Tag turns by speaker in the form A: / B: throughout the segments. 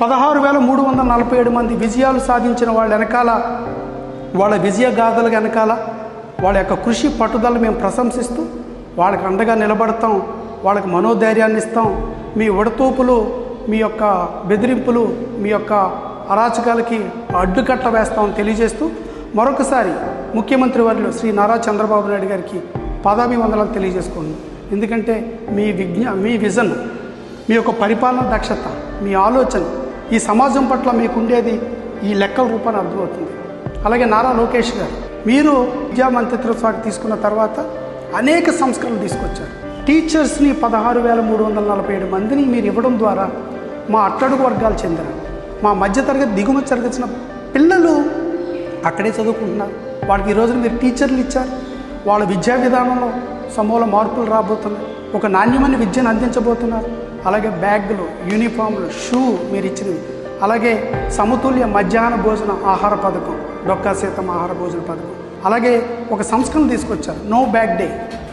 A: 16,347 మంది విజయాలు సాధించిన వాళ్ళ వెనకాల, వాళ్ళ విజయ గాథల వెనకాల వాళ్ళ యొక్క కృషి పట్టుదల మేము ప్రశంసిస్తూ వాళ్ళకి అండగా నిలబడతాం, వాళ్ళకి మనోధైర్యాన్ని ఇస్తాం. మీ ఉడతూపులు, మీ యొక్క బెదిరింపులు, మీ యొక్క అరాచకాలకి అడ్డుకట్ట వేస్తామని తెలియజేస్తూ మరొకసారి ముఖ్యమంత్రి వర్యులు శ్రీ నారా చంద్రబాబు నాయుడు గారికి పాదాభివందనాలు తెలియజేసుకోండి. ఎందుకంటే మీ విజన్, మీ యొక్క పరిపాలన దక్షత, మీ ఆలోచన ఈ సమాజం పట్ల మీకు ఉండేది ఈ లెక్కల రూపాన్ని అర్థమవుతుంది. అలాగే నారా లోకేష్ గారు, మీరు విద్యా మంత్రిత్వ శాఖ తీసుకున్న తర్వాత అనేక సంస్కరణలు తీసుకొచ్చారు. టీచర్స్ని 16,347 మందిని మీరు ఇవ్వడం ద్వారా మా అట్టడుగు వర్గాలు చెందిన, మా మధ్యతరగతి దిగుమతి తరగతిన పిల్లలు అక్కడే చదువుకుంటున్నారు. వాళ్ళకి ఈ రోజున మీరు టీచర్లు ఇచ్చారు. వాళ్ళ విద్యా విధానంలో సమూల మార్పులు రాబోతున్నాయి. ఒక నాణ్యమైన విద్యను అందించబోతున్నారు. అలాగే బ్యాగులు, యూనిఫామ్లు, షూ మీరు ఇచ్చినవి. అలాగే సమతుల్య మధ్యాహ్న భోజన ఆహార పథకం, డొక్కా సీతమ్మ ఆహార భోజన పథకం. అలాగే ఒక సంస్కరణ తీసుకొచ్చారు, నో బ్యాగ్ డే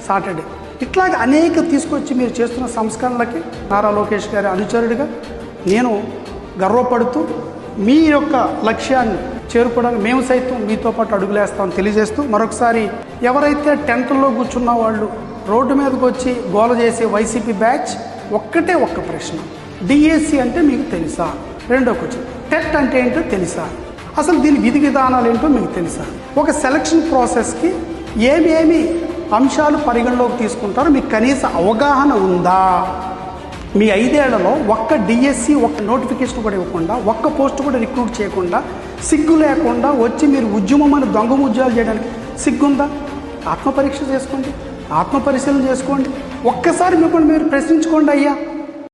A: సాటర్డే. ఇట్లాగే అనేక తీసుకొచ్చి మీరు చేస్తున్న సంస్కరణలకి నారా లోకేష్ గారి అనుచరుడిగా నేను గర్వపడుతూ మీ యొక్క లక్ష్యాన్ని చేరుకోవడానికి మేము సైతం మీతో పాటు అడుగులేస్తామని తెలియజేస్తూ మరొకసారి ఎవరైతే టెంట్లో కూర్చున్న వాళ్ళు రోడ్డు మీదకి వచ్చి గోల చేసే వైసీపీ బ్యాచ్, ఒక్క ప్రశ్న, డిఎస్సి అంటే మీకు తెలుసా? రెండో క్వశ్చన్, టెట్ అంటే ఏంటో తెలుసా? అసలు దీని విధి విధానాలు ఏంటో మీకు తెలుసా? ఒక సెలక్షన్ ప్రాసెస్కి ఏమేమి అంశాలు పరిగణలోకి తీసుకుంటారో మీకు కనీస అవగాహన ఉందా? మీ 5 ఏళ్లలో ఒక్క డిఎస్సి, ఒక్క నోటిఫికేషన్ కూడా ఇవ్వకుండా, ఒక్క పోస్ట్ కూడా రిక్రూట్ చేయకుండా, సిగ్గు లేకుండా వచ్చి మీరు ఉద్యమం అని దొంగ ఉద్యోగాలు చేయడానికి సిగ్గుందా? ఆత్మపరీక్ష చేసుకోండి, ఆత్మపరిశీలన చేసుకోండి. ఒక్కసారి మిమ్మల్ని మీరు ప్రశ్నించుకోండి అయ్యా.